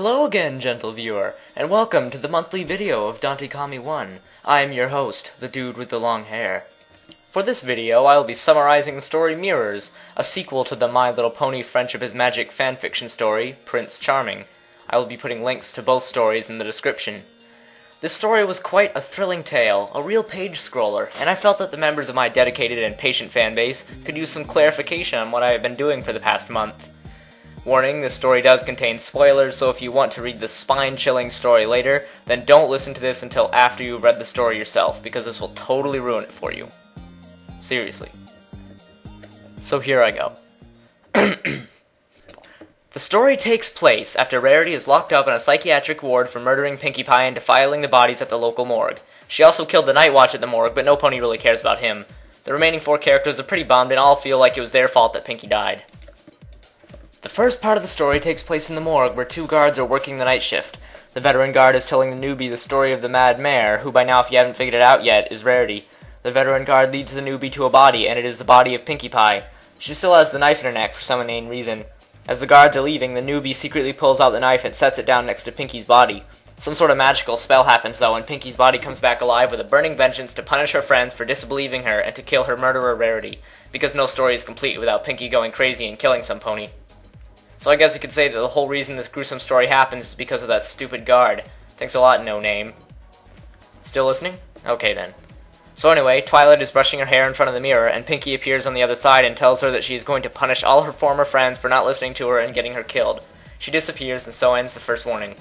Hello again, gentle viewer, and welcome to the monthly video of Dante Kami 1. I am your host, the dude with the long hair. For this video, I will be summarizing the story Mirrors, a sequel to the My Little Pony Friendship is Magic fanfiction story, Prince Charming. I will be putting links to both stories in the description. This story was quite a thrilling tale, a real page-scroller, and I felt that the members of my dedicated and patient fanbase could use some clarification on what I have been doing for the past month. Warning, this story does contain spoilers, so if you want to read the spine-chilling story later, then don't listen to this until after you've read the story yourself, because this will totally ruin it for you. Seriously. So here I go. The story takes place after Rarity is locked up in a psychiatric ward for murdering Pinkie Pie and defiling the bodies at the local morgue. She also killed the Night Watch at the morgue, but no pony really cares about him. The remaining 4 characters are pretty bummed and all feel like it was their fault that Pinkie died. The first part of the story takes place in the morgue, where 2 guards are working the night shift. The veteran guard is telling the newbie the story of the Mad Mare, who by now, if you haven't figured it out yet, is Rarity. The veteran guard leads the newbie to a body, and it is the body of Pinkie Pie. She still has the knife in her neck for some inane reason. As the guards are leaving, the newbie secretly pulls out the knife and sets it down next to Pinkie's body. Some sort of magical spell happens though, and Pinkie's body comes back alive with a burning vengeance to punish her friends for disbelieving her and to kill her murderer Rarity, because no story is complete without Pinkie going crazy and killing some pony. So I guess you could say that the whole reason this gruesome story happens is because of that stupid guard. Thanks a lot, No Name. Still listening? Okay then. So anyway, Twilight is brushing her hair in front of the mirror, and Pinkie appears on the other side and tells her that she is going to punish all her former friends for not listening to her and getting her killed. She disappears, and so ends the first warning.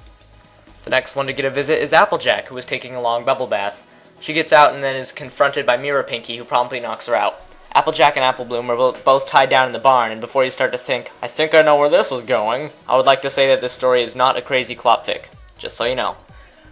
The next one to get a visit is Applejack, who is taking a long bubble bath. She gets out and then is confronted by Mirror Pinkie, who promptly knocks her out. Applejack and Applebloom are both tied down in the barn, and before you start to think, I think I know where this is going, I would like to say that this story is not a crazy clopfic. Just so you know.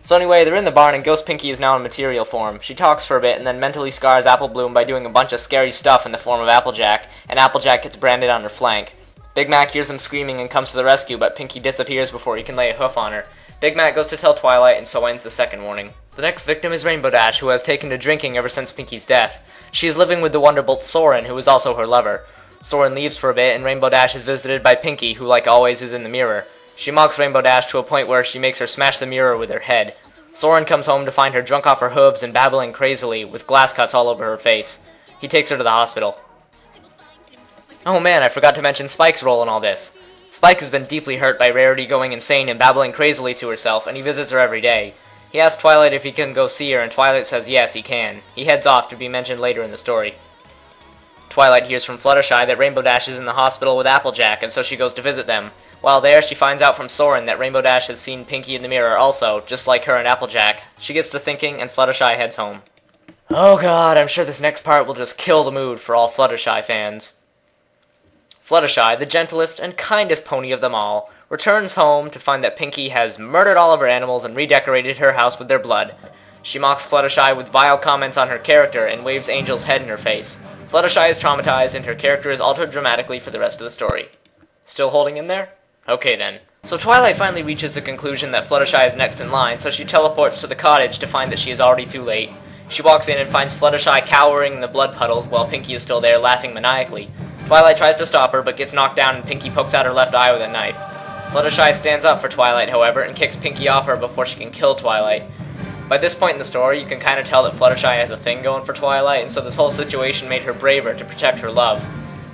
So anyway, they're in the barn and Ghost Pinkie is now in material form. She talks for a bit and then mentally scars Applebloom by doing a bunch of scary stuff in the form of Applejack, and Applejack gets branded on her flank. Big Mac hears them screaming and comes to the rescue, but Pinkie disappears before he can lay a hoof on her. Big Mac goes to tell Twilight, and so ends the second warning. The next victim is Rainbow Dash, who has taken to drinking ever since Pinkie's death. She is living with the Wonderbolt Soren, who is also her lover. Soren leaves for a bit, and Rainbow Dash is visited by Pinkie, who like always is in the mirror. She mocks Rainbow Dash to a point where she makes her smash the mirror with her head. Soren comes home to find her drunk off her hooves and babbling crazily, with glass cuts all over her face. He takes her to the hospital. Oh man, I forgot to mention Spike's role in all this. Spike has been deeply hurt by Rarity going insane and babbling crazily to herself, and he visits her every day. He asks Twilight if he can go see her, and Twilight says yes, he can. He heads off, to be mentioned later in the story. Twilight hears from Fluttershy that Rainbow Dash is in the hospital with Applejack, and so she goes to visit them. While there, she finds out from Soren that Rainbow Dash has seen Pinkie in the mirror also, just like her and Applejack. She gets to thinking, and Fluttershy heads home. Oh god, I'm sure this next part will just kill the mood for all Fluttershy fans. Fluttershy, the gentlest and kindest pony of them all, returns home to find that Pinkie has murdered all of her animals and redecorated her house with their blood. She mocks Fluttershy with vile comments on her character and waves Angel's head in her face. Fluttershy is traumatized and her character is altered dramatically for the rest of the story. Still holding in there? Okay then. So Twilight finally reaches the conclusion that Fluttershy is next in line, so she teleports to the cottage to find that she is already too late. She walks in and finds Fluttershy cowering in the blood puddles while Pinkie is still there laughing maniacally. Twilight tries to stop her, but gets knocked down and Pinkie pokes out her left eye with a knife. Fluttershy stands up for Twilight, however, and kicks Pinkie off her before she can kill Twilight. By this point in the story, you can kind of tell that Fluttershy has a thing going for Twilight, and so this whole situation made her braver to protect her love.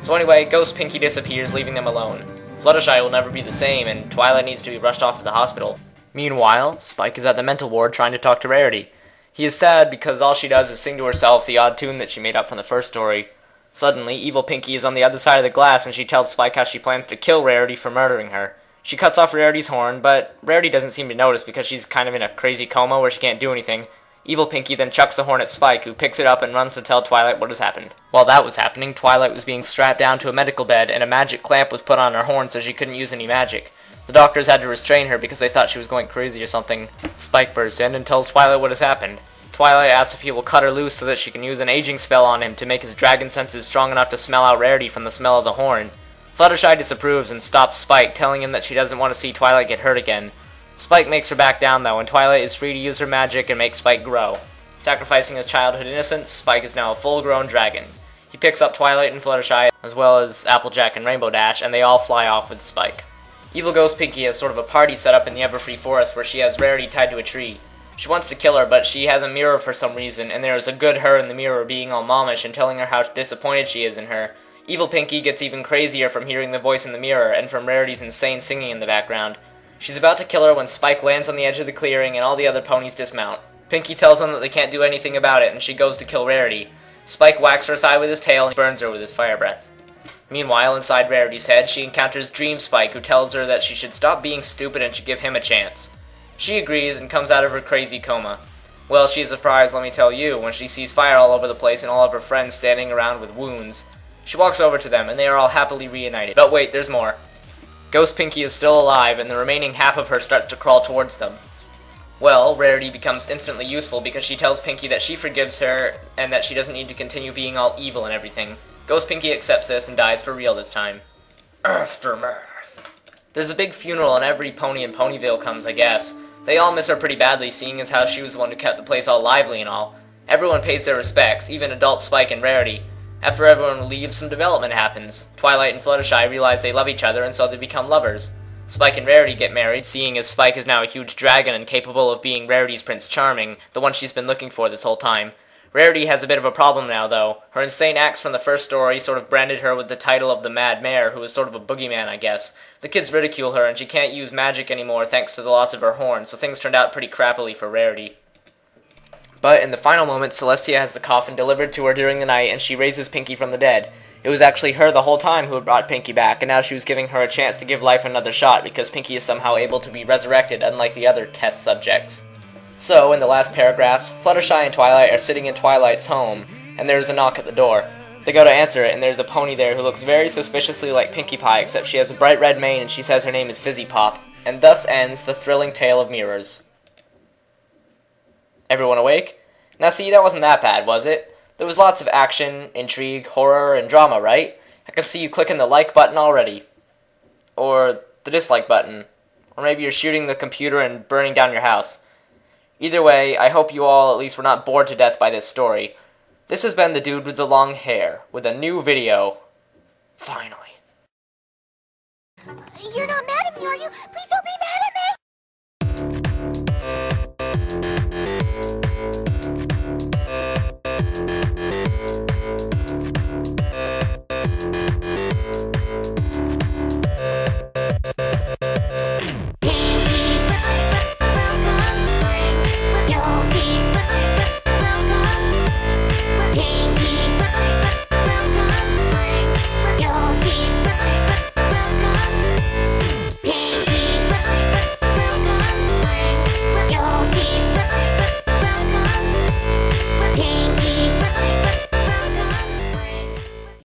So anyway, Ghost Pinkie disappears, leaving them alone. Fluttershy will never be the same, and Twilight needs to be rushed off to the hospital. Meanwhile, Spike is at the mental ward trying to talk to Rarity. He is sad because all she does is sing to herself the odd tune that she made up from the first story. Suddenly, evil Pinkie is on the other side of the glass and she tells Spike how she plans to kill Rarity for murdering her. She cuts off Rarity's horn, but Rarity doesn't seem to notice because she's kind of in a crazy coma where she can't do anything. Evil Pinkie then chucks the horn at Spike, who picks it up and runs to tell Twilight what has happened. While that was happening, Twilight was being strapped down to a medical bed and a magic clamp was put on her horn so she couldn't use any magic. The doctors had to restrain her because they thought she was going crazy or something. Spike bursts in and tells Twilight what has happened. Twilight asks if he will cut her loose so that she can use an aging spell on him to make his dragon senses strong enough to smell out Rarity from the smell of the horn. Fluttershy disapproves and stops Spike, telling him that she doesn't want to see Twilight get hurt again. Spike makes her back down though, and Twilight is free to use her magic and make Spike grow. Sacrificing his childhood innocence, Spike is now a full-grown dragon. He picks up Twilight and Fluttershy, as well as Applejack and Rainbow Dash, and they all fly off with Spike. Evil Ghost Pinky has sort of a party set up in the Everfree Forest where she has Rarity tied to a tree. She wants to kill her, but she has a mirror for some reason, and there is a good her in the mirror being all mommish and telling her how disappointed she is in her. Evil Pinky gets even crazier from hearing the voice in the mirror and from Rarity's insane singing in the background. She's about to kill her when Spike lands on the edge of the clearing and all the other ponies dismount. Pinky tells them that they can't do anything about it, and she goes to kill Rarity. Spike whacks her aside with his tail and burns her with his fire breath. Meanwhile, inside Rarity's head, she encounters Dream Spike, who tells her that she should stop being stupid and should give him a chance. She agrees and comes out of her crazy coma. Well, she's surprised, let me tell you, when she sees fire all over the place and all of her friends standing around with wounds. She walks over to them, and they are all happily reunited. But wait, there's more. Ghost Pinky is still alive, and the remaining half of her starts to crawl towards them. Well, Rarity becomes instantly useful because she tells Pinky that she forgives her and that she doesn't need to continue being all evil and everything. Ghost Pinky accepts this and dies for real this time. Aftermath. There's a big funeral and every pony in Ponyville comes, I guess. They all miss her pretty badly, seeing as how she was the one who kept the place all lively and all. Everyone pays their respects, even adult Spike and Rarity. After everyone leaves, some development happens. Twilight and Fluttershy realize they love each other, and so they become lovers. Spike and Rarity get married, seeing as Spike is now a huge dragon and capable of being Rarity's Prince Charming, the one she's been looking for this whole time. Rarity has a bit of a problem now, though. Her insane acts from the first story sort of branded her with the title of the Mad Mare, who is sort of a boogeyman, I guess. The kids ridicule her, and she can't use magic anymore thanks to the loss of her horn, so things turned out pretty crappily for Rarity. But in the final moment, Celestia has the coffin delivered to her during the night, and she raises Pinky from the dead. It was actually her the whole time who had brought Pinky back, and now she was giving her a chance to give life another shot, because Pinky is somehow able to be resurrected, unlike the other test subjects. So, in the last paragraphs, Fluttershy and Twilight are sitting in Twilight's home, and there is a knock at the door. They go to answer it, and there's a pony there who looks very suspiciously like Pinkie Pie, except she has a bright red mane and she says her name is Fizzy Pop. And thus ends the thrilling tale of mirrors. Everyone awake? Now see, that wasn't that bad, was it? There was lots of action, intrigue, horror, and drama, right? I can see you clicking the like button already. Or the dislike button. Or maybe you're shooting the computer and burning down your house. Either way, I hope you all at least were not bored to death by this story. This has been the dude with the long hair, with a new video. Finally. You're not mad at me, are you? Please don't